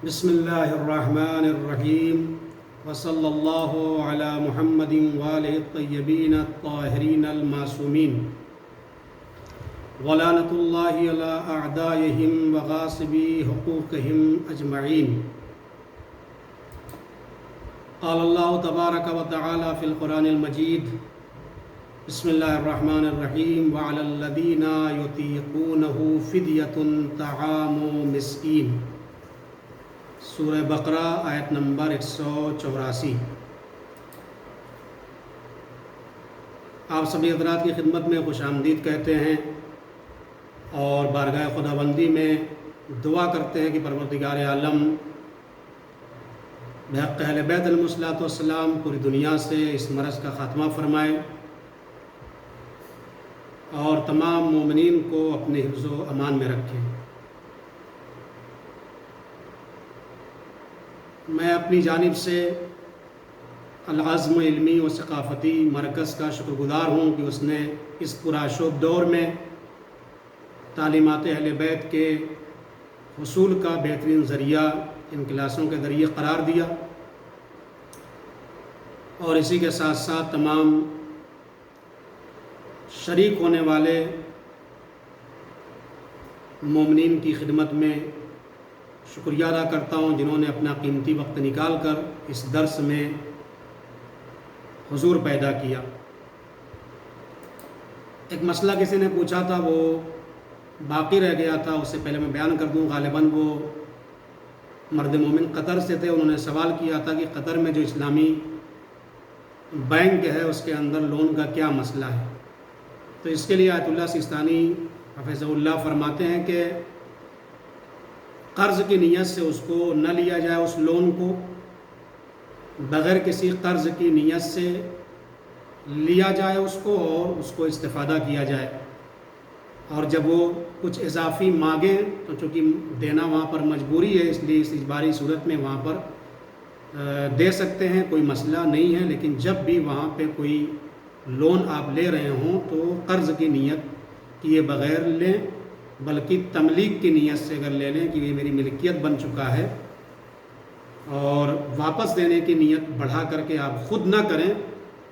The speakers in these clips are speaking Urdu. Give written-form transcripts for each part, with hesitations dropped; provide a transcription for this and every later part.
بسم اللہ الرحمن الرحیم وصلی اللہ علی محمد وآلہ الطیبین الطاہرین المعصومین ولعنۃ اللہ علی اعدائہم وغاصبی حقوقہم اجمعین۔ قال اللہ تبارک و تعالی فی القرآن المجید بسم اللہ الرحمن الرحیم وعلی الذین یطیقونہ فدیۃ طعام مسکین۔ سورہ بقرہ آیت نمبر 184۔ آپ سبھی حضرات کی خدمت میں خوش آمدید کہتے ہیں اور بارگاہ خداوندی میں دعا کرتے ہیں کہ پروردگار عالم بحق اہل بیت علیہم الصلوۃ والسلام پوری دنیا سے اس مرض کا خاتمہ فرمائے اور تمام مومنین کو اپنے حفظ و امان میں رکھے۔ میں اپنی جانب سے العزم علمی و ثقافتی مرکز کا شکر گزار ہوں کہ اس نے اس پرآشوب دور میں تعلیمات اہل بیت کے حصول کا بہترین ذریعہ ان کلاسوں کے ذریعے قرار دیا، اور اسی کے ساتھ ساتھ تمام شریک ہونے والے مومنین کی خدمت میں شکریہ ادا کرتا ہوں جنہوں نے اپنا قیمتی وقت نکال کر اس درس میں حضور پیدا کیا۔ ایک مسئلہ کسی نے پوچھا تھا، وہ باقی رہ گیا تھا، اس سے پہلے میں بیان کر دوں۔ غالباً وہ مرد مومن قطر سے تھے، انہوں نے سوال کیا تھا کہ قطر میں جو اسلامی بینک ہے اس کے اندر لون کا کیا مسئلہ ہے۔ تو اس کے لیے آیت اللہ سیستانی حفظہ اللہ فرماتے ہیں کہ قرض کی نیت سے اس کو نہ لیا جائے، اس لون کو بغیر کسی قرض کی نیت سے لیا جائے اس کو، اور اس کو استفادہ کیا جائے، اور جب وہ کچھ اضافی مانگیں تو چونکہ دینا وہاں پر مجبوری ہے، اس لیے اس اجباری صورت میں وہاں پر دے سکتے ہیں، کوئی مسئلہ نہیں ہے۔ لیکن جب بھی وہاں پہ کوئی لون آپ لے رہے ہوں تو قرض کی نیت کیے بغیر لیں، بلکہ تملیک کی نیت سے اگر لے لیں کہ یہ میری ملکیت بن چکا ہے، اور واپس دینے کی نیت بڑھا کر کے آپ خود نہ کریں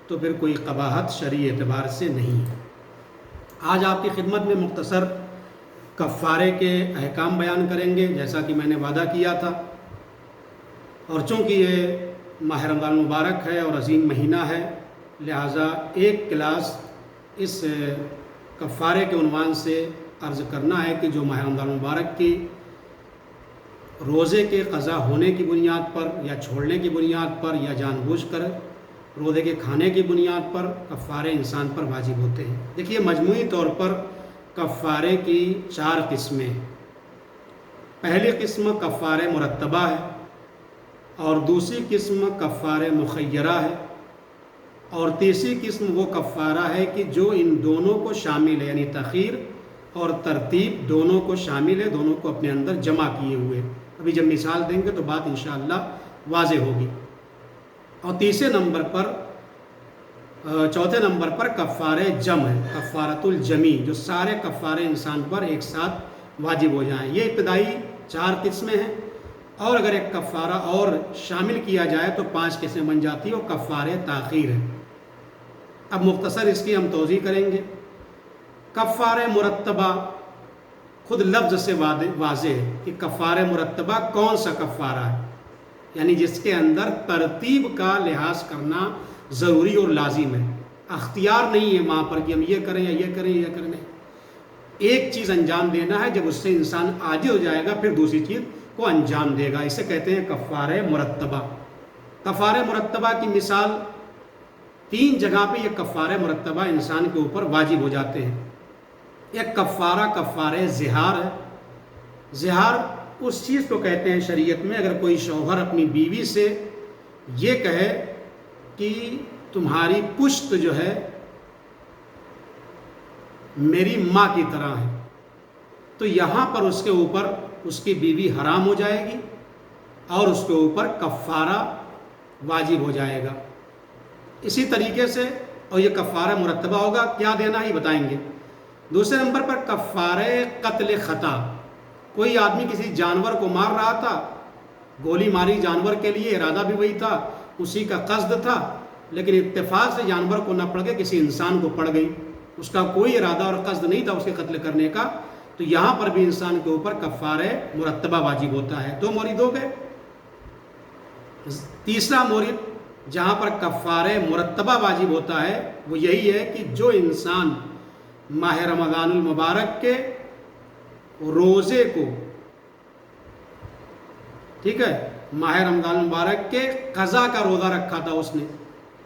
تو پھر کوئی قباحت شرعی اعتبار سے نہیں ہے۔ آج آپ کی خدمت میں مختصر کفارے کے احکام بیان کریں گے جیسا کہ میں نے وعدہ کیا تھا، اور چونکہ یہ ماہ رمضان مبارک ہے اور عظیم مہینہ ہے، لہٰذا ایک کلاس اس کفارے کے عنوان سے عرض کرنا ہے کہ جو ماہ رمضان مبارک کی روزے کے قضا ہونے کی بنیاد پر یا چھوڑنے کی بنیاد پر یا جان بوجھ کر روزے کے کھانے کی بنیاد پر کفارے انسان پر واجب ہوتے ہیں۔ دیکھیے، مجموعی طور پر کفارے کی 4 قسمیں ہیں۔ پہلی قسم کفارے مرتبہ ہے، اور دوسری قسم کفارے مخیرہ ہے، اور تیسری قسم وہ کفارہ ہے کہ جو ان دونوں کو شامل ہے، یعنی تخیر اور ترتیب دونوں کو شامل ہے، دونوں کو اپنے اندر جمع کیے ہوئے۔ ابھی جب مثال دیں گے تو بات انشاءاللہ واضح ہوگی۔ اور چوتھے نمبر پر کفارے جم ہے، کفارۃ الجمی، جو سارے کفارے انسان پر ایک ساتھ واجب ہو جائیں۔ یہ ابتدائی 4 قسمیں ہیں، اور اگر ایک کفارہ اور شامل کیا جائے تو 5 قسمیں بن جاتی ہے، وہ کفارے تاخیر ہے۔ اب مختصر اس کی ہم توضیح کریں گے۔ کفارہ مرتبہ خود لفظ سے واضح ہے کہ کفارہ مرتبہ کون سا کفارہ ہے، یعنی جس کے اندر ترتیب کا لحاظ کرنا ضروری اور لازم ہے۔ اختیار نہیں ہے وہاں پر کہ ہم یہ کریں یا یہ کریں یا کریں، ایک چیز انجام دینا ہے، جب اس سے انسان عاجز ہو جائے گا پھر دوسری چیز کو انجام دے گا۔ اسے کہتے ہیں کفارہ مرتبہ۔ کفارہ مرتبہ کی مثال 3 جگہ پہ یہ کفارہ مرتبہ انسان کے اوپر واجب ہو جاتے ہیں۔ ایک کفارہ زہار ہے۔ زہار اس چیز کو کہتے ہیں شریعت میں، اگر کوئی شوہر اپنی بیوی سے یہ کہے کہ تمہاری پشت جو ہے میری ماں کی طرح ہے، تو یہاں پر اس کے اوپر اس کی بیوی حرام ہو جائے گی اور اس کے اوپر کفارہ واجب ہو جائے گا۔ اسی طریقے سے، اور یہ کفارہ مرتبہ ہوگا، کیا دینا ہی بتائیں گے۔ دوسرے نمبر پر کفارہ قتل خطا، کوئی آدمی کسی جانور کو مار رہا تھا گولی ماری جانور کے لیے، ارادہ بھی وہی تھا، اسی کا قصد تھا، لیکن اتفاق سے جانور کو نہ پڑ گئی، کسی انسان کو پڑ گئی، اس کا کوئی ارادہ اور قصد نہیں تھا اس کے قتل کرنے کا، تو یہاں پر بھی انسان کے اوپر کفارہ مرتبہ واجب ہوتا ہے۔ 2 مورد ہو گئے۔ تیسرا مورد جہاں پر کفارہ مرتبہ واجب ہوتا ہے وہ یہی ہے کہ جو انسان ماہ رمضان المبارک کے روزے کو، ٹھیک ہے، ماہ رمضان المبارک کے قضا کا روزہ رکھا تھا، اس نے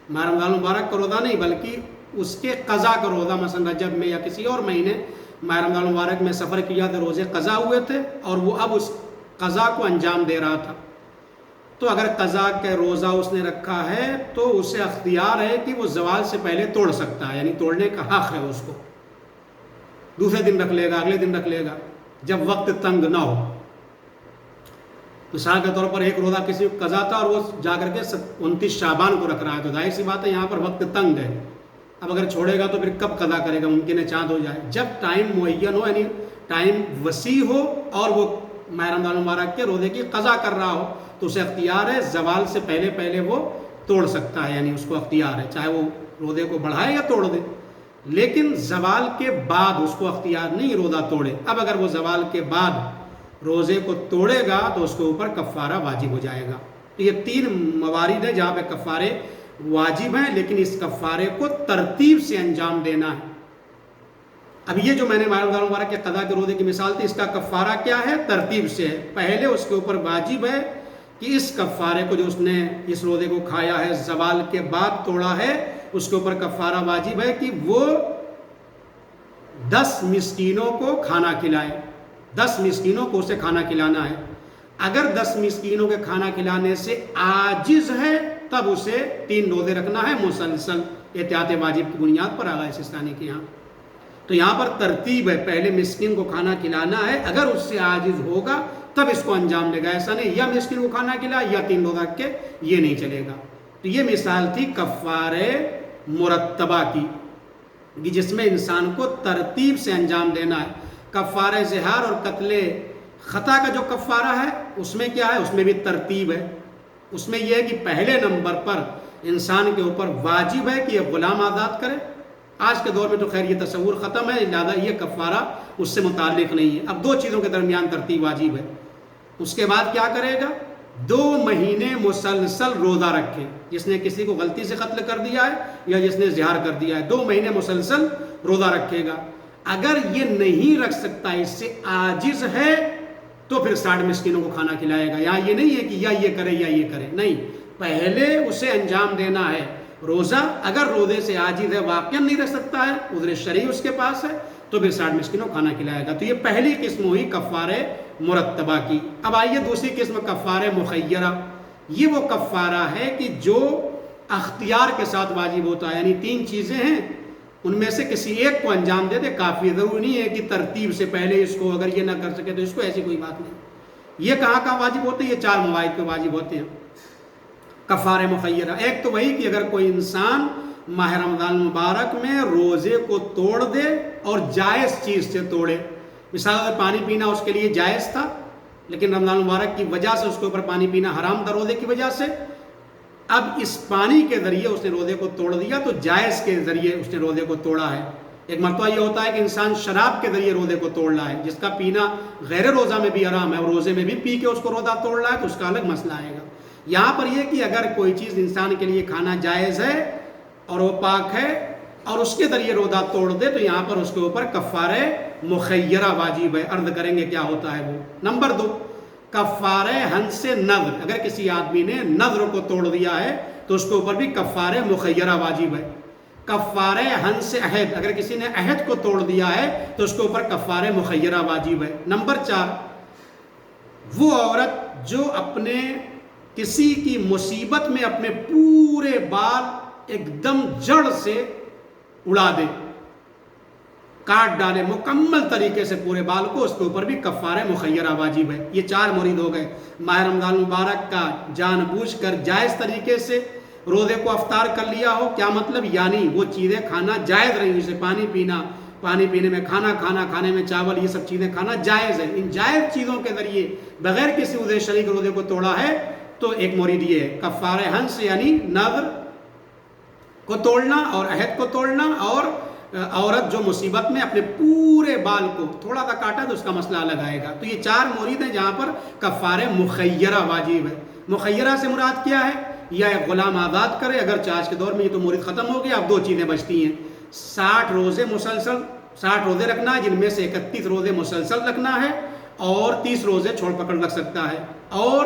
ماہ رمضان المبارک کا روزہ نہیں بلکہ اس کے قضا کا روزہ، مثلا رجب میں یا کسی اور مہینے ماہ رمضان المبارک میں سفر کیا تھا، روزے قضا ہوئے تھے اور وہ اب اس قضا کو انجام دے رہا تھا، تو اگر قضا کا روزہ اس نے رکھا ہے تو اسے اختیار ہے کہ وہ زوال سے پہلے توڑ سکتا ہے، یعنی توڑنے کا حق ہے اس کو، دوسرے دن رکھ لے گا، اگلے دن رکھ لے گا، جب وقت تنگ نہ ہو۔ مثال کے طور پر ایک روزہ کسی کو قضا تھا اور وہ جا کر کے 29 شعبان کو رکھ رہا ہے، تو ظاہر سی بات ہے یہاں پر وقت تنگ ہے، اب اگر چھوڑے گا تو پھر کب قضا کرے گا، ممکن ہے چاند ہو جائے۔ جب ٹائم معین ہو، یعنی ٹائم وسیع ہو اور وہ ماہ رمضان المبارک کے روزے کی قضا کر رہا ہو تو اسے اختیار ہے زوال سے پہلے وہ توڑ سکتا ہے، یعنی اس کو اختیار ہے، چاہے وہ روزے کو بڑھائے یا توڑ دے، لیکن زوال کے بعد اس کو اختیار نہیں روزہ توڑے۔ اب اگر وہ زوال کے بعد روزے کو توڑے گا تو اس کے اوپر کفارہ واجب ہو جائے گا۔ تو یہ 3 موارد ہیں جہاں پہ کفارے واجب ہیں، لیکن اس کفارے کو ترتیب سے انجام دینا ہے۔ اب یہ جو میں نے ماہ رمضان المبارک کے قضا کے روزے کی مثال تھی، اس کا کفارہ کیا ہے؟ ترتیب سے ہے۔ پہلے اس کے اوپر واجب ہے کہ اس کفارے کو جو اس نے اس روزے کو کھایا ہے زوال کے بعد توڑا ہے، اس کے اوپر کفارہ واجب ہے کہ وہ 10 مسکینوں کو کھانا کھلائے، 10 مسکینوں کو اسے کھانا کھلانا ہے۔ اگر 10 مسکینوں کے کھانا کھلانے سے عاجز ہے تب اسے 3 روزے رکھنا ہے مسلسل، احتیاط واجب کی بنیاد پر آغا سستانی کے یہاں۔ تو یہاں پر ترتیب ہے، پہلے مسکین کو کھانا کھلانا ہے، اگر اس سے عاجز ہوگا تب اس کو انجام دے گا، ایسا نہیں یا مسکین کو کھانا کھلا یا 3 روزہ رکھ کے، یہ نہیں چلے گا۔ تو یہ مثال تھی کفارہ مرتبہ کی، جس میں انسان کو ترتیب سے انجام دینا ہے۔ کفارہ زہار اور قتل خطا کا جو کفارہ ہے اس میں کیا ہے؟ اس میں بھی ترتیب ہے، اس میں یہ ہے کہ پہلے نمبر پر انسان کے اوپر واجب ہے کہ یہ غلام آزاد کرے۔ آج کے دور میں تو خیر یہ تصور ختم ہے، لہذا یہ کفارہ اس سے متعلق نہیں ہے۔ اب 2 چیزوں کے درمیان ترتیب واجب ہے۔ اس کے بعد کیا کرے گا؟ 2 مہینے مسلسل روزہ رکھے، جس نے کسی کو غلطی سے قتل کر دیا ہے یا جس نے زہار کر دیا ہے، 2 مہینے مسلسل روزہ رکھے گا۔ اگر یہ نہیں رکھ سکتا، اس سے عاجز ہے، تو پھر 60 مسکینوں کو کھانا کھلائے گا۔ یہاں یہ نہیں ہے کہ یا یہ کرے یا یہ کرے، نہیں، پہلے اسے انجام دینا ہے روزہ۔ اگر روزے سے عاجز ہے، واقعا نہیں رہ سکتا ہے، عذر شرعی اس کے پاس ہے، تو پھر 60 مسکینوں کو کھانا کھلائے گا۔ تو یہ پہلی قسم ہوئی کفارہ مرتبہ کی۔ اب آئیے دوسری قسم کفارہ مخیرہ۔ یہ وہ کفارہ ہے کہ جو اختیار کے ساتھ واجب ہوتا ہے، یعنی 3 چیزیں ہیں، ان میں سے کسی ایک کو انجام دے دے کافی، ضروری نہیں ہے کہ ترتیب سے پہلے اس کو، اگر یہ نہ کر سکے تو اس کو، ایسی کوئی بات نہیں۔ یہ کہاں واجب ہوتے ہیں؟ یہ 4 مواقع پہ واجب ہوتے ہیں کفارہ مخیرہ۔ ایک تو وہی کہ اگر کوئی انسان ماہ رمضان المبارک میں روزے کو توڑ دے اور جائز چیز سے توڑے، مثال پانی پینا اس کے لیے جائز تھا لیکن رمضان المبارک کی وجہ سے اس کے اوپر پانی پینا حرام تھا روزے کی وجہ سے، اب اس پانی کے ذریعے اس نے روزے کو توڑ دیا، تو جائز کے ذریعے اس نے روزے کو توڑا ہے۔ ایک مرتبہ یہ ہوتا ہے کہ انسان شراب کے ذریعے روزے کو توڑ رہا ہے، جس کا پینا غیر روزہ میں بھی حرام ہے اور روزے میں بھی پی کے اس کو روزہ توڑ رہا ہے، تو اس کا الگ مسئلہ آئے گا۔ یہاں پر یہ کہ اگر کوئی چیز انسان کے لیے کھانا جائز ہے اور وہ پاک ہے اور اس کے ذریعے روزہ توڑ دے، تو یہاں پر اس کے اوپر کفارہ مخیرہ واجب ہے۔ عرض کریں گے کیا ہوتا ہے وہ۔ نمبر 2، کفارہ حنث نذر۔ اگر کسی آدمی نے نذر کو توڑ دیا ہے تو اس کے اوپر بھی کفارہ مخیرہ واجب ہے۔ کفارہ حنث عہد، اگر کسی نے عہد کو توڑ دیا ہے تو اس کے اوپر کفارہ مخیرہ واجب ہے۔ نمبر 4، وہ عورت جو اپنے کسی کی مصیبت میں اپنے پورے بال ایک دم جڑ سے اڑا دے، کاٹ ڈالے مکمل طریقے سے پورے بال کو، اس کے اوپر بھی کفارہ مخیرہ واجب ہے۔ یہ 4 مورد ہو گئے۔ ماہ رمضان المبارک کا جان بوجھ کر جائز طریقے سے روزے کو افطار کر لیا ہو، کیا مطلب؟ یعنی وہ چیزیں کھانا جائز رہی، جیسے پانی پینا، پانی پینے میں کھانے میں چاول، یہ سب چیزیں کھانا جائز ہے۔ ان جائز چیزوں کے ذریعے بغیر کسی عذر شرعی کے روزے کو توڑا ہے تو ایک مورد یہ ہے کفارہ حنث یعنی نذر کو توڑنا اور عہد کو توڑنا، اور عورت جو مصیبت میں اپنے پورے بال کو تھوڑا سا کاٹا تو اس کا مسئلہ الگ آئے گا۔ تو یہ 4 مورد ہیں جہاں پر کفارہ مخیرہ واجب ہے۔ مخیرہ سے مراد کیا ہے؟ یا ایک غلام آزاد کرے، اگرچہ آج کے دور میں یہ تو مورد ختم ہو گیا، اب 2 چیزیں بچتی ہیں۔ 60 روزے مسلسل 60 روزے رکھنا ہے، جن میں سے 31 روزے مسلسل رکھنا ہے، اور 30 روزے چھوڑ پکڑ رکھ سکتا ہے، اور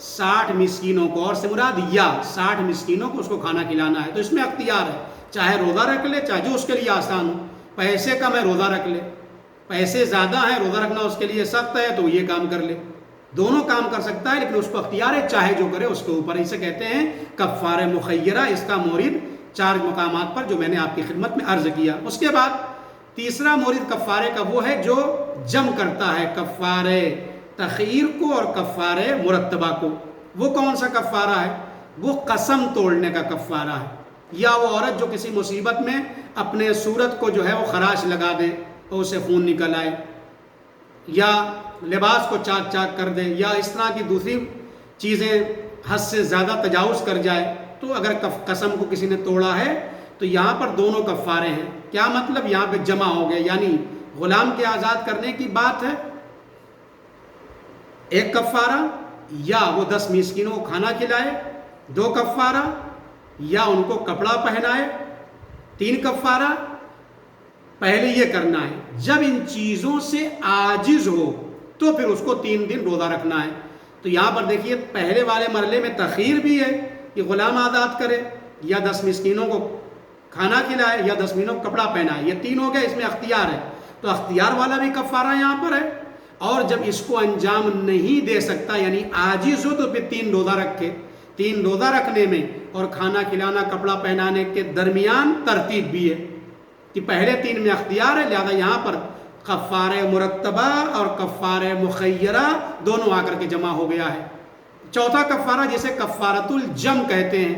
60 مسکینوں کو، اور سے مراد یا 60 مسکینوں کو اس کو کھانا کھلانا ہے۔ تو اس میں اختیار ہے، چاہے روزہ رکھ لے، چاہے جو اس کے لیے آسان ہو۔ پیسے کم ہے روزہ رکھ لے، پیسے زیادہ ہیں روزہ رکھنا اس کے لیے سخت ہے تو یہ کام کر لے، دونوں کام کر سکتا ہے، لیکن اس کو اختیار ہے، چاہے جو کرے اس کے اوپر۔ اسے کہتے ہیں کفارہ مخیرہ۔ اس کا مورد 4 مقامات پر جو میں نے آپ کی خدمت میں عرض کیا۔ اس کے بعد تیسرا مورد کفارے کا وہ ہے جو جمع کرتا ہے کفارہ تخیر کو اور کفارہ مرتبہ کو۔ وہ کون سا کفارہ ہے؟ وہ قسم توڑنے کا کفارہ ہے، یا وہ عورت جو کسی مصیبت میں اپنے صورت کو جو ہے وہ خراش لگا دے اور اسے خون نکل آئے، یا لباس کو چاک چاک کر دے، یا اس طرح کی دوسری چیزیں حد سے زیادہ تجاوز کر جائے، تو اگر قسم کو کسی نے توڑا ہے تو یہاں پر دونوں کفارے ہیں۔ کیا مطلب؟ یہاں پہ جمع ہو گئے، یعنی غلام کے آزاد کرنے کی بات ہے ایک کفارہ، یا وہ 10 مسکینوں کو کھانا کھلائے 2 کفارہ، یا ان کو کپڑا پہنائے 3 کفارہ۔ پہلے یہ کرنا ہے، جب ان چیزوں سے عاجز ہو تو پھر اس کو 3 دن روزہ رکھنا ہے۔ تو یہاں پر دیکھیے پہلے والے مرحلے میں تخیر بھی ہے کہ غلام آزاد کرے، یا 10 مسکینوں کو کھانا کھلائے، یا 10 مسکینوں کو کپڑا پہنائے، یہ 3 ہو گئے، اس میں اختیار ہے، تو اختیار والا بھی کفارہ یہاں پر ہے۔ اور جب اس کو انجام نہیں دے سکتا یعنی عاجز ہو تو پھر 3 روزہ رکھے۔ 3 روزہ رکھنے میں اور کھانا کھلانا کپڑا پہنانے کے درمیان ترتیب بھی ہے کہ پہلے 3 میں اختیار ہے، لہذا یہاں پر کفارہ مرتبہ اور کفارہ مخیرہ دونوں آ کر کے جمع ہو گیا ہے۔ چوتھا کفارہ جسے کفارۃ الجم کہتے ہیں،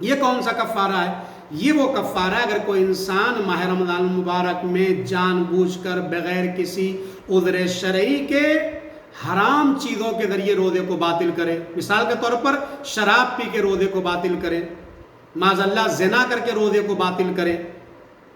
یہ کون سا کفارہ ہے؟ یہ وہ کفارہ ہے اگر کوئی انسان ماہ رمضان المبارک میں جان بوجھ کر بغیر کسی عذر شرعی کے حرام چیزوں کے ذریعے روزے کو باطل کرے۔ مثال کے طور پر شراب پی کے روزے کو باطل کرے، معاذ اللہ زنا کر کے روزے کو باطل کرے،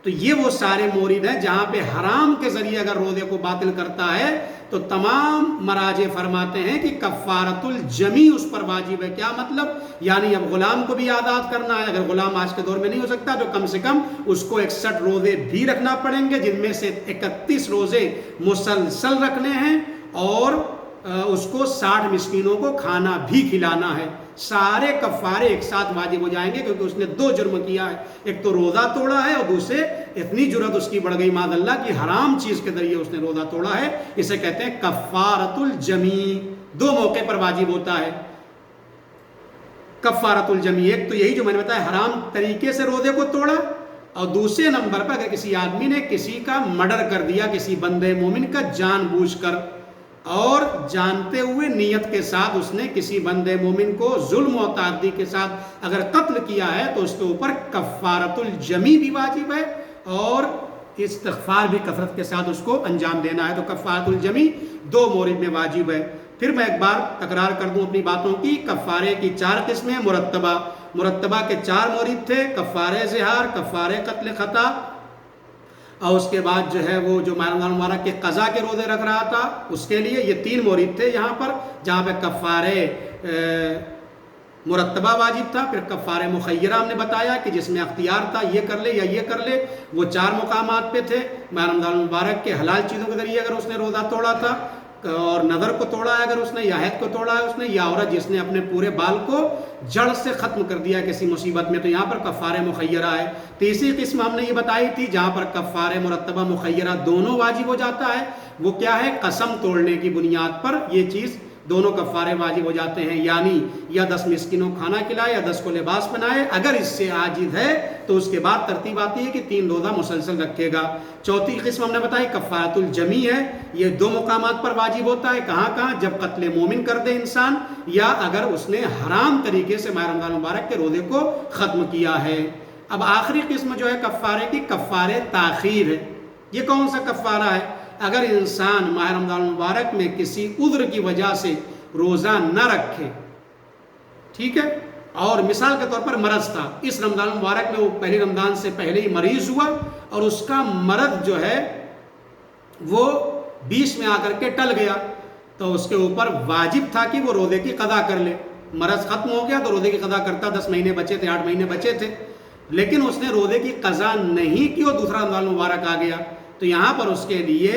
تو یہ وہ سارے مورد ہیں جہاں پہ حرام کے ذریعے اگر روزے کو باطل کرتا ہے تو تمام مراجع فرماتے ہیں کہ کفارۃ الجمی اس پر واجب ہے۔ کیا مطلب؟ یعنی اب غلام کو بھی آزاد کرنا ہے، اگر غلام آج کے دور میں نہیں ہو سکتا تو کم سے کم اس کو 61 روزے بھی رکھنا پڑیں گے، جن میں سے 31 روزے مسلسل رکھنے ہیں، اور اس کو 60 مسکینوں کو کھانا بھی کھلانا ہے۔ سارے کفارے ایک ساتھ واجب ہو جائیں گے کیونکہ اس نے 2 جرم کیا ہے، ایک تو روزہ توڑا ہے اور دوسرے اتنی جرت اس کی بڑھ گئی معاذ اللہ کی حرام چیز کے ذریعے اس نے روزہ توڑا ہے۔ اسے کہتے ہیں کفارۃ الجمی۔ 2 موقع پر واجب ہوتا ہے کفارۃ الجمی، ایک تو یہی جو میں نے بتایا حرام طریقے سے روزے کو توڑا، اور دوسرے نمبر پر اگر کسی آدمی نے کسی کا مرڈر کر دیا، کسی بندے مومن کا جان بوجھ کر اور جانتے ہوئے نیت کے ساتھ اس نے کسی بندے مومن کو ظلم و تعدی کے ساتھ اگر قتل کیا ہے تو اس کے اوپر کفارۃ الجمی بھی واجب ہے اور استغفار بھی کثرت کے ساتھ اس کو انجام دینا ہے۔ تو کفارۃ الجمی 2 مورد میں واجب ہے۔ پھر میں ایک بار تکرار کر دوں اپنی باتوں کی، کفارے کی 4 قسمیں، مرتبہ کے 4 مورد تھے، کفارہ زہار، کفارہ قتل خطا، اور اس کے بعد جو ہے وہ جو ماہ رمضان المبارک کے قضا کے روزے رکھ رہا تھا اس کے لیے یہ 3 مورد تھے یہاں پر، جہاں پہ کفارہ مرتبہ واجب تھا۔ پھر کفارہ مخیرہ ہم نے بتایا کہ جس میں اختیار تھا یہ کر لے یا یہ کر لے، وہ 4 مقامات پہ تھے۔ ماہ رمضان المبارک کے حلال چیزوں کے ذریعے اگر اس نے روزہ توڑا تھا، اور نظر کو توڑا ہے اگر اس نے، یا عہد کو توڑا ہے اس نے، یا عورت جس نے اپنے پورے بال کو جڑ سے ختم کر دیا کسی مصیبت میں، تو یہاں پر کفارہ مخیرہ ہے۔ تیسری قسم ہم نے یہ بتائی تھی جہاں پر کفارہ مرتبہ مخیرہ دونوں واجب ہو جاتا ہے، وہ کیا ہے؟ قسم توڑنے کی بنیاد پر یہ چیز دونوں کفارے واجب ہو جاتے ہیں، یعنی یا 10 مسکینوں کھانا کھلائے یا 10 کو لباس بنائے، اگر اس سے عاجز ہے تو اس کے بعد ترتیب آتی ہے کہ 3 روزہ مسلسل رکھے گا۔ چوتھی قسم ہم نے بتائی کفارۃ الجمی ہے، یہ 2 مقامات پر واجب ہوتا ہے، کہاں؟ جب قتل مومن کر دے انسان، یا اگر اس نے حرام طریقے سے ماہ رمضان مبارک کے روزے کو ختم کیا ہے۔ اب آخری قسم جو ہے کفارے کی، کفارہ تاخیر ہے۔ یہ کون سا کفارہ ہے؟ اگر انسان ماہ رمضان المبارک میں کسی عذر کی وجہ سے روزہ نہ رکھے، ٹھیک ہے، اور مثال کے طور پر مرض تھا، اس رمضان المبارک میں وہ پہلی رمضان سے پہلے ہی مریض ہوا اور اس کا مرض جو ہے وہ بیچ میں آ کر کے ٹل گیا، تو اس کے اوپر واجب تھا کہ وہ روزے کی قضا کر لے۔ مرض ختم ہو گیا تو روزے کی قضا کرتا، 10 مہینے بچے تھے، 8 مہینے بچے تھے، لیکن اس نے روزے کی قضا نہیں کی اور دوسرا رمضان المبارک آ گیا، تو یہاں پر اس کے لیے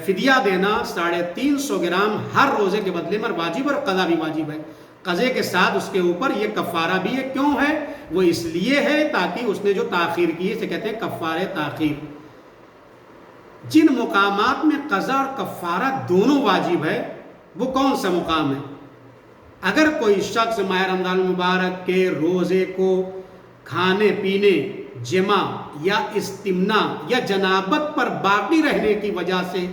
فدیہ دینا 350 گرام ہر روزے کے بدلے میں واجب، اور قضا بھی واجب ہے۔ قضے کے ساتھ اس کے اوپر یہ کفارہ بھی ہے۔ کیوں ہے؟ وہ اس لیے ہے تاکہ اس نے جو تاخیر کی ہے، اسے کہتے ہیں کفارہ تاخیر۔ جن مقامات میں قضا اور کفارہ دونوں واجب ہے، وہ کون سا مقام ہے؟ اگر کوئی شخص ماہ رمضان المبارک کے روزے کو کھانے پینے، جمع یا استمنا یا جنابت پر باقی رہنے کی وجہ سے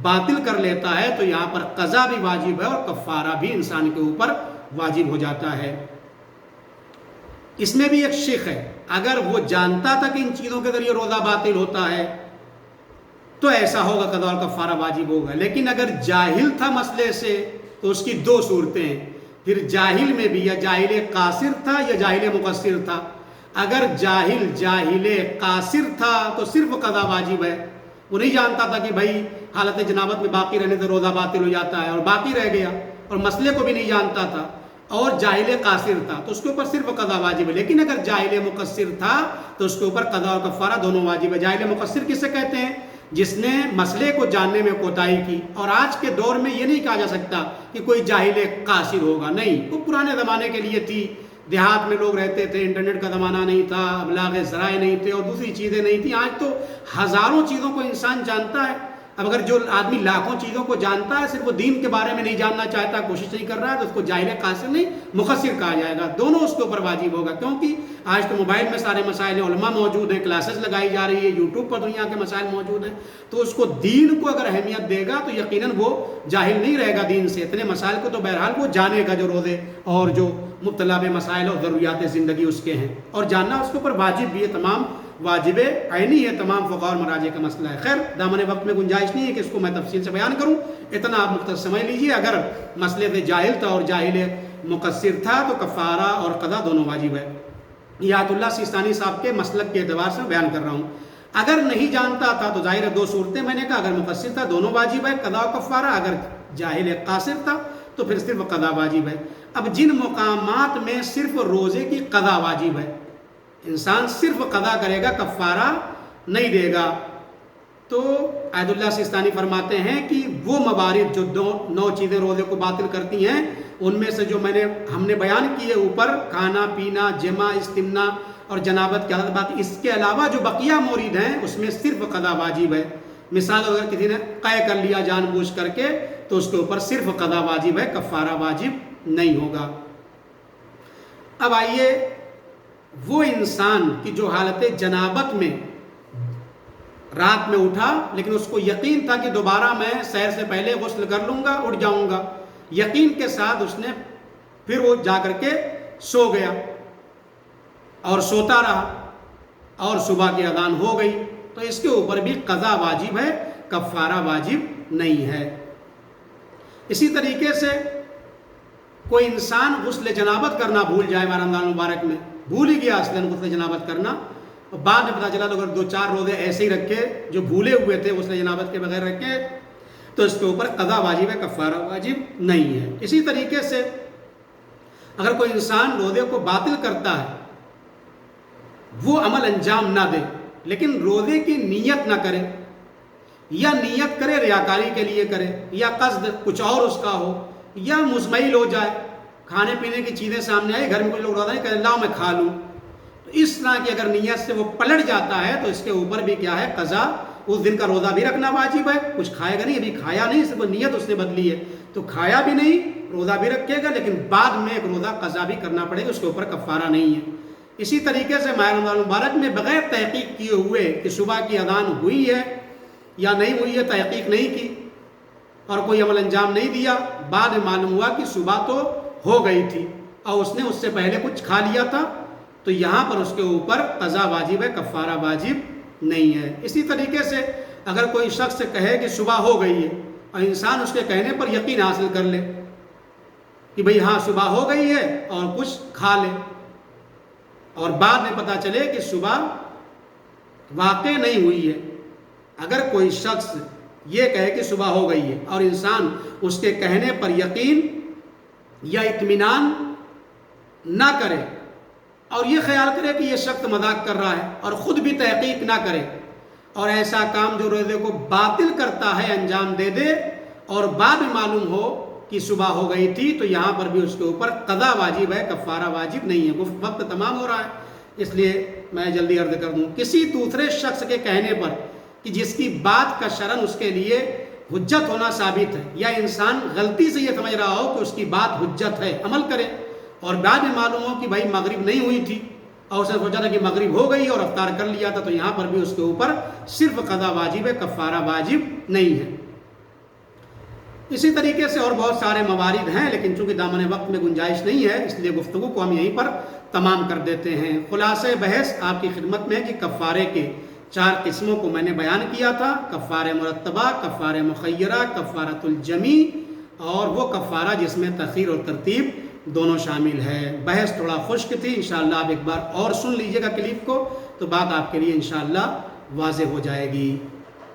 باطل کر لیتا ہے، تو یہاں پر قضا بھی واجب ہے اور کفارہ بھی انسان کے اوپر واجب ہو جاتا ہے۔ اس میں بھی ایک شک ہے، اگر وہ جانتا تھا کہ ان چیزوں کے ذریعے روزہ باطل ہوتا ہے تو ایسا ہوگا، قضا اور کفارہ واجب ہوگا، لیکن اگر جاہل تھا مسئلے سے تو اس کی دو صورتیں ہیں۔ پھر جاہل میں بھی یا جاہل قاصر تھا یا جاہل مقصر تھا۔ اگر جاہل قاصر تھا تو صرف قضا واجب ہے، وہ نہیں جانتا تھا کہ بھائی حالت جنابت میں باقی رہنے سے روزہ باطل ہو جاتا ہے اور باقی رہ گیا اور مسئلے کو بھی نہیں جانتا تھا، اور جاہل قاصر تھا تو اس کے اوپر صرف قضا واجب ہے۔ لیکن اگر جاہل مقصر تھا تو اس کے اوپر قضا اور کفارہ دونوں واجب ہے۔ جاہل مقصر کسے کہتے ہیں؟ جس نے مسئلے کو جاننے میں کوتاہی کی، اور آج کے دور میں یہ نہیں کہا جا سکتا کہ کوئی جاہل قاصر ہوگا، نہیں، وہ پرانے زمانے کے لیے تھی، دیہات میں لوگ رہتے تھے، انٹرنیٹ کا زمانہ نہیں تھا، ابلاغ ذرائع نہیں تھے اور دوسری چیزیں نہیں تھیں۔ آج تو ہزاروں چیزوں کو انسان جانتا ہے۔ اب اگر جو آدمی لاکھوں چیزوں کو جانتا ہے، صرف وہ دین کے بارے میں نہیں جاننا چاہتا، کوشش نہیں کر رہا ہے، تو اس کو جاہل قاصر نہیں مقصر کہا جائے گا، دونوں اس کے اوپر واجب ہوگا۔ کیونکہ آج تو موبائل میں سارے مسائل ہیں، علماء موجود ہیں، کلاسز لگائی جا رہی ہے، یوٹیوب پر دنیا کے مسائل موجود ہیں، تو اس کو دین کو اگر اہمیت دے گا تو یقیناً وہ جاہل نہیں رہے گا دین سے۔ اتنے مسائل کو تو بہرحال وہ جانے گا، جو روزے اور جو مبتلا مسائل اور ضروریات زندگی اس کے ہیں، اور جاننا اس کے اوپر واجب بھی ہے، تمام واجب عینی ہے، تمام فقہاء اور مراجع کا مسئلہ ہے۔ خیر، دامن وقت میں گنجائش نہیں ہے کہ اس کو میں تفصیل سے بیان کروں، اتنا آپ مختصر سمجھ لیجئے۔ اگر مسئلے سے جاہل تھا اور جاہل مقصر تھا تو کفارہ اور قضا دونوں واجب ہے۔ یہ آیت اللہ سیستانی صاحب کے مسلک کے اعتبار سے بیان کر رہا ہوں۔ اگر نہیں جانتا تھا تو ظاہر ہے دو صورتیں میں نے کہا، اگر مقصر تھا دونوں واجب ہے، قضا و کفارہ، اگر جاہل قاصر تھا تو پھر صرف قضا واجب ہے۔ اب جن مقامات میں صرف روزے کی قضا واجب ہے، انسان صرف قضا کرے گا، کفارہ نہیں دے گا، تو آیت اللہ سیستانی فرماتے ہیں کہ وہ موارد جو 9 چیزیں روزے کو باطل کرتی ہیں، ان میں سے جو ہم نے بیان کیے اوپر، کھانا پینا، جمع، استمنا اور جنابت کی حالت باقی، اس کے علاوہ جو بقیہ مورد ہیں اس میں صرف قضا واجب ہے۔ مثال اگر کسی نے قے کر لیا جان بوجھ کر کے تو اس کے اوپر صرف قضا واجب ہے، کفارہ واجب نہیں ہوگا۔ اب آئیے، وہ انسان کی جو حالت جنابت میں رات میں اٹھا لیکن اس کو یقین تھا کہ دوبارہ میں سحر سے پہلے غسل کر لوں گا، اٹھ جاؤں گا، یقین کے ساتھ اس نے پھر وہ جا کر کے سو گیا اور سوتا رہا اور صبح کی اذان ہو گئی، تو اس کے اوپر بھی قضا واجب ہے، کفارہ واجب نہیں ہے۔ اسی طریقے سے کوئی انسان غسل جنابت کرنا بھول جائے، رمضان مبارک میں بھول ہی گیا اصلاً غسل جنابت کرنا، اور بعد میں پتہ چلا تو اگر 2-4 روزے ایسے ہی رکھے جو بھولے ہوئے تھے غسل جنابت کے بغیر رکھے، تو اس کے اوپر قضا واجب ہے، کفارہ واجب نہیں ہے۔ اسی طریقے سے اگر کوئی انسان روزے کو باطل کرتا ہے، وہ عمل انجام نہ دے لیکن روزے کی نیت نہ کرے، یا نیت کرے ریاکاری کے لیے کرے، یا قصد کچھ اور اس کا ہو، یا مزمحل ہو جائے، کھانے پینے کی چیزیں سامنے آئی، گھر میں کچھ لوگ روزہ نہیں کہ اللہ میں کھا لوں، تو اس طرح کی اگر نیت سے وہ پلٹ جاتا ہے تو اس کے اوپر بھی کیا ہے، قضا، اس دن کا روزہ بھی رکھنا واجب ہے، کچھ کھائے گا نہیں، ابھی کھایا نہیں، صرف نیت اس نے بدلی ہے تو کھایا بھی نہیں، روزہ بھی رکھے گا، لیکن بعد میں ایک روزہ قضا بھی کرنا پڑے گا، اس کے اوپر کفارہ نہیں ہے۔ اسی طریقے سے ماہ رمضان المبارک میں بغیر تحقیق کیے ہوئے کہ صبح کی اذان ہوئی ہے یا نہیں ہوئی ہے، تحقیق نہیں کی اور کوئی عمل انجام نہیں دیا، بعد میں معلوم ہوا کہ صبح تو ہو گئی تھی اور اس نے اس سے پہلے کچھ کھا لیا تھا، تو یہاں پر اس کے اوپر قضا واجب ہے، کفارہ واجب نہیں ہے۔ اسی طریقے سے اگر کوئی شخص کہے کہ صبح ہو گئی ہے اور انسان اس کے کہنے پر یقین حاصل کر لے کہ بھئی ہاں صبح ہو گئی ہے اور کچھ کھا لے، اور بعد میں پتہ چلے کہ صبح واقع نہیں ہوئی ہے، اگر کوئی شخص یہ کہے کہ صبح ہو گئی ہے اور انسان اس کے کہنے پر یقین یا اطمینان نہ کرے اور یہ خیال کرے کہ یہ شخص مذاق کر رہا ہے اور خود بھی تحقیق نہ کرے اور ایسا کام جو روزے کو باطل کرتا ہے انجام دے دے اور بعد میں معلوم ہو کہ صبح ہو گئی تھی، تو یہاں پر بھی اس کے اوپر قضا واجب ہے، کفارہ واجب نہیں ہے۔ وقت تمام ہو رہا ہے، اس لیے میں جلدی عرض کر دوں، کسی دوسرے شخص کے کہنے پر کہ جس کی بات کا شرعاً اس کے لیے حجت ہونا ثابت ہے، یا انسان غلطی سے یہ سمجھ رہا ہو کہ اس کی بات حجت ہے، عمل کرے، اور بعد میں معلوم ہو کہ بھائی مغرب نہیں ہوئی تھی اور اس نے سوچا تھا کہ مغرب ہو گئی اور افطار کر لیا تھا، تو یہاں پر بھی اس کے اوپر صرف قضا واجب ہے، کفارہ واجب نہیں ہے۔ اسی طریقے سے اور بہت سارے موارد ہیں، لیکن چونکہ دامن وقت میں گنجائش نہیں ہے اس لیے گفتگو کو ہم یہیں پر تمام کر دیتے ہیں۔ خلاصہ بحث آپ کی خدمت میں ہے کہ کفارے کے 4 قسموں کو میں نے بیان کیا تھا: کفارہ مرتبہ، کفارہ مخیرہ، کفارۃ الجمی، اور وہ کفارہ جس میں تخیر اور ترتیب دونوں شامل ہے۔ بحث تھوڑا خشک تھی، انشاءاللہ آپ ایک بار اور سن لیجئے گا کلپ کو تو بات آپ کے لیے انشاءاللہ واضح ہو جائے گی۔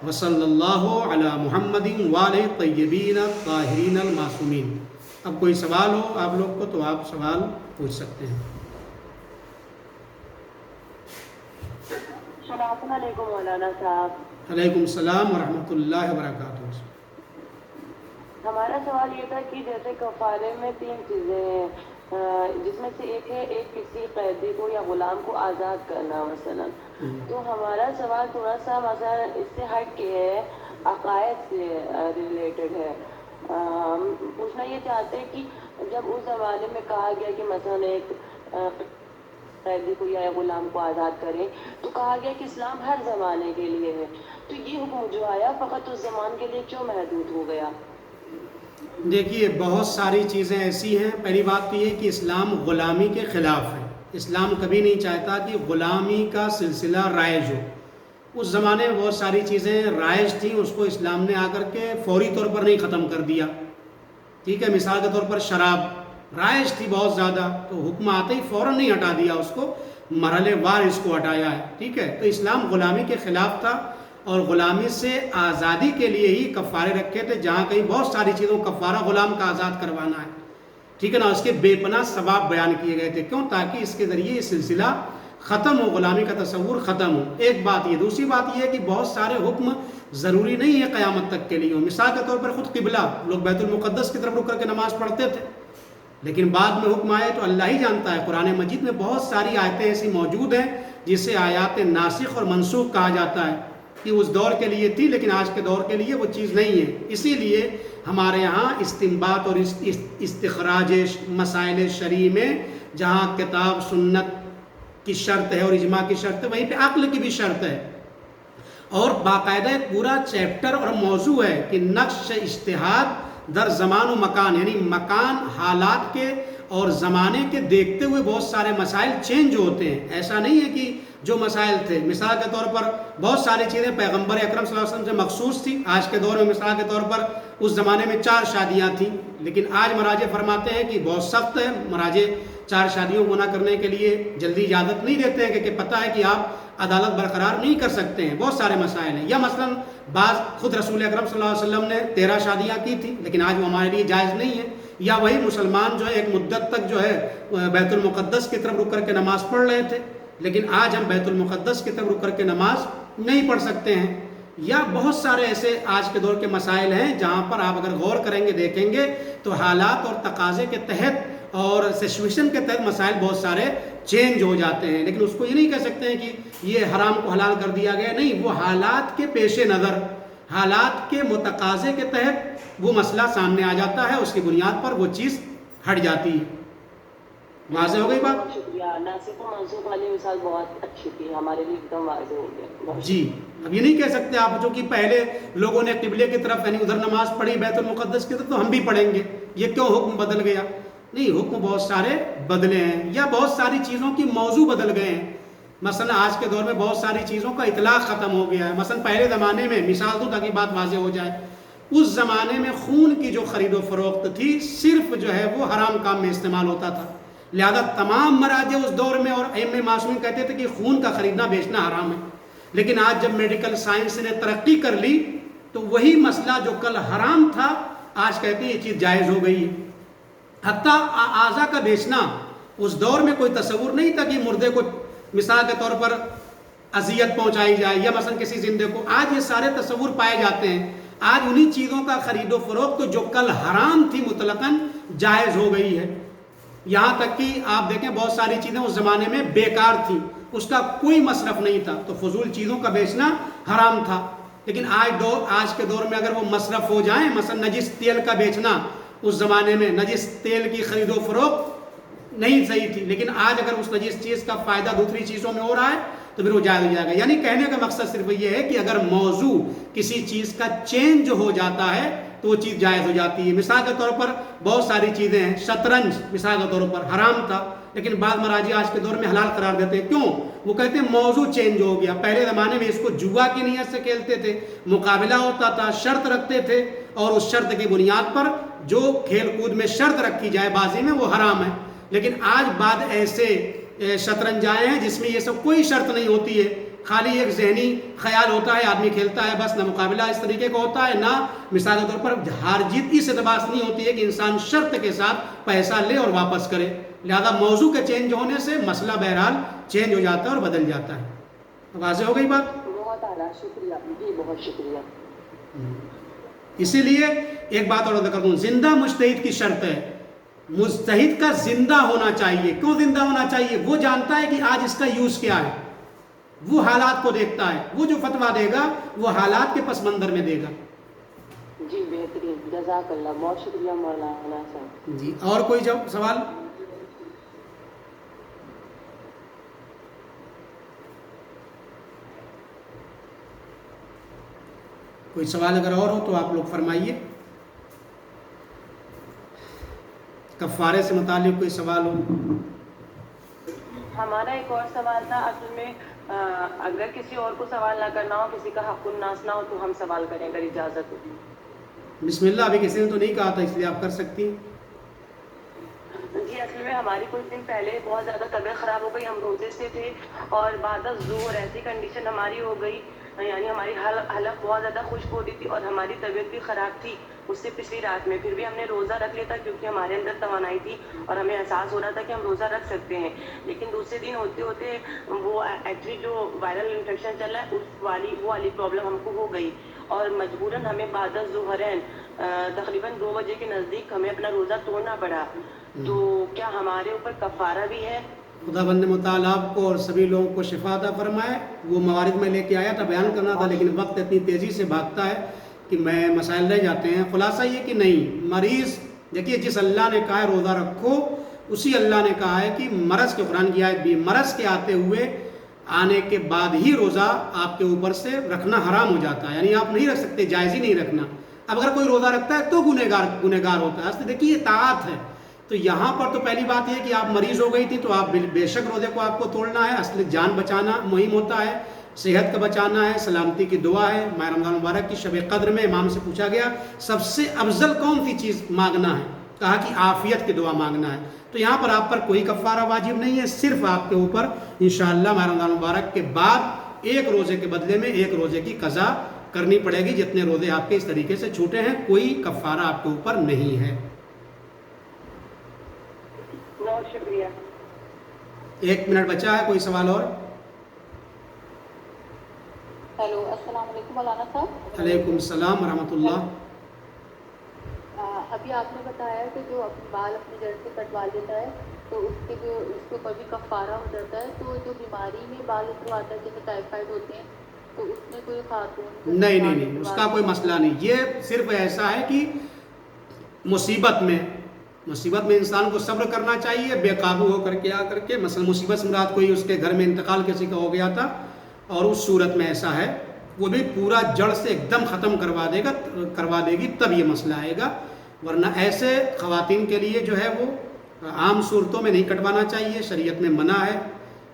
وصلی اللہ علی محمد وآلہ الطیبین الطاہرین المعصومین۔ اب کوئی سوال ہو آپ لوگ کو تو آپ سوال پوچھ سکتے ہیں۔ السلام علیکم مولانا صاحب۔ علیکم السلام ورحمۃ اللہ وبرکاتہ۔ ہمارا سوال یہ تھا کہ جیسے کفارے میں 3 چیزیں ہیں، جس میں سے ایک ہے کسی قیدی کو یا غلام کو آزاد کرنا مثلا، تو ہمارا سوال تھوڑا سا مثلا اس سے ہٹ کے ہے، عقائد سے ریلیٹڈ ہے۔ پوچھنا یہ چاہتے ہیں کہ جب اس زمانے میں کہا گیا کہ مثلا ایک قیدی کو یا غلام کو آزاد کریں، تو کہا گیا کہ اسلام ہر زمانے کے لیے ہے، تو یہ حکم جو آیا فقط اس زمان کے لیے کیوں محدود ہو گیا؟ دیکھیے بہت ساری چیزیں ایسی ہیں۔ پہلی بات تو یہ کہ اسلام غلامی کے خلاف ہے۔ اسلام کبھی نہیں چاہتا کہ غلامی کا سلسلہ رائج ہو۔ اس زمانے میں بہت ساری چیزیں رائج تھیں، اس کو اسلام نے آ کر کے فوری طور پر نہیں ختم کر دیا، ٹھیک ہے۔ مثال کے طور پر شراب رائج تھی بہت زیادہ، تو حکم آتے ہی فوراً نہیں ہٹا دیا اس کو، مرحلے وار اس کو ہٹایا ہے، ٹھیک ہے۔ تو اسلام غلامی کے خلاف تھا اور غلامی سے آزادی کے لیے ہی کفارے رکھے تھے، جہاں کہیں بہت ساری چیزوں کفارہ غلام کا آزاد کروانا ہے، ٹھیک ہے نا۔ اس کے بے پناہ ثواب بیان کیے گئے تھے، کیوں؟ تاکہ اس کے ذریعے یہ سلسلہ ختم ہو، غلامی کا تصور ختم ہو۔ ایک بات یہ، دوسری بات یہ ہے کہ بہت سارے حکم ضروری نہیں ہے قیامت تک کے لیے ہو۔ مثال کے طور پر خود قبلہ، لوگ بیت المقدس کی طرف رک کر کے نماز پڑھتے تھے، لیکن بعد میں حکم آئے تو اللہ ہی جانتا ہے۔ قرآن مجید میں بہت ساری آیتیں ایسی موجود ہیں جسے آیات ناسخ اور منسوخ کہا جاتا ہے، کہ اس دور کے لیے تھی لیکن آج کے دور کے لیے وہ چیز نہیں ہے۔ اسی لیے ہمارے یہاں استنباط اور استخراج مسائل شرعی میں جہاں کتاب سنت کی شرط ہے اور اجماع کی شرط ہے، وہیں پہ عقل کی بھی شرط ہے، اور باقاعدہ ایک پورا چیپٹر اور موضوع ہے کہ نقش اجتہاد در زمان و مکان، یعنی مکان، حالات کے اور زمانے کے دیکھتے ہوئے بہت سارے مسائل چینج ہوتے ہیں۔ ایسا نہیں ہے کہ جو مسائل تھے، مثال کے طور پر بہت ساری چیزیں پیغمبر اکرم صلی اللہ علیہ وسلم سے مخصوص تھی، آج کے دور میں مثال کے طور پر اس زمانے میں 4 شادیاں تھیں، لیکن آج مراجع فرماتے ہیں کہ بہت سخت ہے، مراجع 4 شادیوں کو نہ کرنے کے لیے جلدی اجازت نہیں دیتے ہیں، کہ پتہ ہے کہ آپ عدالت برقرار نہیں کر سکتے ہیں، بہت سارے مسائل ہیں۔ یا مثلا بعض خود رسول اکرم صلی اللہ علیہ وسلم نے 13 شادیاں کی تھیں، لیکن آج وہ ہمارے لیے جائز نہیں ہے۔ یا وہی مسلمان جو ہے ایک مدت تک جو ہے بیت المقدس کی طرف رک کر کے نماز پڑھ رہے تھے، لیکن آج ہم بیت المقدس کی طرف رک کر کے نماز نہیں پڑھ سکتے ہیں۔ یا بہت سارے ایسے آج کے دور کے مسائل ہیں جہاں پر آپ اگر غور کریں گے، دیکھیں گے تو حالات اور تقاضے کے تحت اور سچویشن کے تحت مسائل بہت سارے چینج ہو جاتے ہیں، لیکن اس کو یہ نہیں کہہ سکتے ہیں کہ یہ حرام کو حلال کر دیا گیا، نہیں، وہ حالات کے پیش نظر، حالات کے متقاضے کے تحت وہ مسئلہ سامنے آ جاتا ہے، اس کی بنیاد پر وہ چیز ہٹ جاتی ہے۔ واضح ہو گئی بات؟ بہت شکریہ، ناسخ و منسوخ والی مثال بہت اچھی تھی، ہمارے لیے ایک دم واضح ہو گیا۔ جی، اب یہ نہیں کہہ سکتے آپ جو کہ پہلے لوگوں نے قبلے کی طرف یعنی ادھر نماز پڑھی بیت المقدس کی طرف، تو ہم بھی پڑھیں گے، یہ کیوں حکم بدل گیا؟ نہیں، حکم بہت سارے بدلے ہیں، یا بہت ساری چیزوں کی موضوع بدل گئے ہیں۔ مثلا آج کے دور میں بہت ساری چیزوں کا اطلاق ختم ہو گیا ہے. مثلا پہلے زمانے میں مثال دوں تاکہ بات واضح ہو جائے, اس زمانے میں خون کی جو خرید و فروخت تھی صرف جو ہے وہ حرام کام میں استعمال ہوتا تھا. لہذا تمام مراجع اس دور میں اور ائمہ معصومین کہتے تھے کہ خون کا خریدنا بیچنا حرام ہے. لیکن آج جب میڈیکل سائنس نے ترقی کر لی تو وہی مسئلہ جو کل حرام تھا آج کہتے ہیں یہ چیز جائز ہو گئی ہے. حتیٰ اعضا کا بیچنا, اس دور میں کوئی تصور نہیں تھا کہ مردے کو مثال کے طور پر اذیت پہنچائی جائے یا مثلا کسی زندے کو. آج یہ سارے تصور پائے جاتے ہیں. آج انہی چیزوں کا خرید و فروخت جو کل حرام تھی مطلقاً جائز ہو گئی ہے. یہاں تک کہ آپ دیکھیں بہت ساری چیزیں اس زمانے میں بیکار تھیں, اس کا کوئی مصرف نہیں تھا, تو فضول چیزوں کا بیچنا حرام تھا. لیکن آج کے دور میں اگر وہ مصرف ہو جائیں, مثلا نجس تیل کا بیچنا, اس زمانے میں نجس تیل کی خرید و فروخت نہیں صحیح تھی, لیکن آج اگر اس نجس چیز کا فائدہ دوسری چیزوں میں ہو رہا ہے تو پھر وہ جائز ہو جائے گا. یعنی کہنے کا مقصد صرف یہ ہے کہ اگر موضوع کسی چیز کا چینج ہو جاتا ہے تو وہ چیز جائز ہو جاتی ہے. مثال کے طور پر بہت ساری چیزیں ہیں, شطرنج مثال کے طور پر حرام تھا لیکن بعض مراجع آج کے دور میں حلال قرار دیتے ہیں. کیوں؟ وہ کہتے ہیں موضوع چینج ہو گیا. پہلے زمانے میں اس کو جوا کی نیت سے کھیلتے تھے, مقابلہ ہوتا تھا, شرط رکھتے تھے, اور اس شرط کی بنیاد پر جو کھیل کود میں شرط رکھی جائے بازی میں وہ حرام ہے. لیکن آج بعد ایسے شطرنج آئے ہیں جس میں یہ سب کوئی شرط نہیں ہوتی ہے, خالی ایک ذہنی خیال ہوتا ہے, آدمی کھیلتا ہے بس, نہ مقابلہ اس طریقے کا ہوتا ہے, نہ مثال کے طور پر ہار جیت اس اعتبار سے نہیں ہوتی ہے کہ انسان شرط کے ساتھ پیسہ لے اور واپس کرے. لہذا موضوع کے چینج ہونے سے مسئلہ بہرحال چینج ہو جاتا ہے اور بدل جاتا ہے. واضح ہو گئی بات؟ بہت اعلیٰ, شکریہ جی, بہت شکریہ. اسی لیے ایک بات اور ذکر کروں, زندہ مجتہد کی شرط ہے. مجتہد کا زندہ ہونا چاہیے. کیوں زندہ ہونا چاہیے؟ وہ جانتا ہے کہ آج اس کا یوز کیا ہے, وہ حالات کو دیکھتا ہے, وہ جو فتویٰ دے گا وہ حالات کے پس منظر میں دے گا. جی بہترین, جزاک اللہ, بہت شکریہ مولانا صاحب. جی, اور کوئی سوال؟ کوئی سوال اگر اور ہو تو آپ لوگ فرمائیے. کفارے سے متعلق کوئی سوال ہو؟ ہمارا ایک اور سوال تھا اصل میں, اگر کسی اور کو سوال نہ کرنا ہو, کسی کا حق الناس نہ ہو, تو ہم سوال کریں اگر اجازت ہو. بسم اللہ. ابھی کسی نے تو نہیں کہا تھا اس لیے آپ کر سکتی ہیں. جی, اصل میں ہماری کچھ دن پہلے بہت زیادہ طبیعت خراب ہو گئی, ہم روزے سے تھے اور بعد ظہر ایسی کنڈیشن ہماری ہو گئی, یعنی ہماری حلق بہت زیادہ خشک ہو رہی تھی اور ہماری طبیعت بھی خراب تھی اس سے پچھلی رات میں. پھر بھی ہم نے روزہ رکھ لیا تھا کیونکہ ہمارے اندر توانائی تھی اور ہمیں احساس ہو رہا تھا کہ ہم روزہ رکھ سکتے ہیں. لیکن دوسرے دن ہوتے ہوتے وہ ایکچولی جو وائرل انفیکشن چل رہا ہے وہ والی پرابلم ہم کو ہو گئی اور مجبوراً ہمیں بعد ظہرین تقریباً 2 بجے کے نزدیک ہمیں اپنا روزہ توڑنا پڑا. تو کیا ہمارے اوپر کفارہ بھی ہے؟ خدا بند متعال آپ کو اور سبھی لوگوں کو شفا عطا فرمائے. وہ موارد میں لے کے آیا تھا, بیان کرنا تھا, لیکن وقت اتنی تیزی سے بھاگتا ہے کہ مسائل رہ جاتے ہیں. خلاصہ یہ کہ نہیں, مریض دیکھیے جس اللہ نے کہا ہے روزہ رکھو, اسی اللہ نے کہا ہے کہ مرض کے قرآن کی آیت بھی, مرض کے آنے کے بعد ہی روزہ آپ کے اوپر سے رکھنا حرام ہو جاتا ہے. یعنی آپ نہیں رکھ سکتے, جائز ہی نہیں رکھنا. اب اگر کوئی روزہ رکھتا ہے تو گنہگار ہوتا ہے. اصل دیکھیے یہ طاعت ہے. تو یہاں پر تو پہلی بات یہ کہ آپ مریض ہو گئی تھی تو آپ بے شک روزے کو آپ کو توڑنا ہے. اصل جان بچانا مہم ہوتا ہے, صحت کا بچانا ہے, سلامتی کی دعا ہے. ماہ رمضان مبارک کی شب قدر میں امام سے پوچھا گیا سب سے افضل کون سی چیز مانگنا ہے, کہا کہ عافیت کی دعا مانگنا ہے. تو یہاں پر آپ پر کوئی کفارہ واجب نہیں ہے, صرف آپ کے اوپر انشاءاللہ ماہ رمضان مبارک کے بعد ایک روزے کے بدلے میں ایک روزے کی قضا کرنی پڑے گی. جتنے روزے آپ کے اس طریقے سے چھوٹے ہیں کوئی کفارہ آپ کے اوپر نہیں ہے. بہت شکریہ. 1 منٹ بچا ہے, کوئی سوال اور؟ ہیلو, السلام علیکم مولانا صاحب. علیکم السلام ورحمۃ اللہ. ابھی آپ نے بتایا کہ جو بال اپنی جڑ سے کٹوا لیتا ہے تو اس کے اوپر بھی کفارہ ہو جاتا ہے. تو جو بیماری میں بال اترواتا ہے جیسے ٹائیفائڈ ہوتے ہیں تو اس میں کوئی خاتون نہیں, اس کا کوئی مسئلہ نہیں. یہ صرف ایسا ہے کہ مصیبت میں انسان کو صبر کرنا چاہیے, بے قابو ہو کر کے آ کر کے. مثلا مصیبت سے مراد کوئی اس کے گھر میں انتقال کسی کا ہو گیا تھا اور اس صورت میں ایسا ہے, وہ بھی پورا جڑ سے ایک دم ختم کروا دے گی تب یہ مسئلہ آئے گا. ورنہ ایسے خواتین کے لیے جو ہے وہ عام صورتوں میں نہیں کٹوانا چاہیے, شریعت میں منع ہے.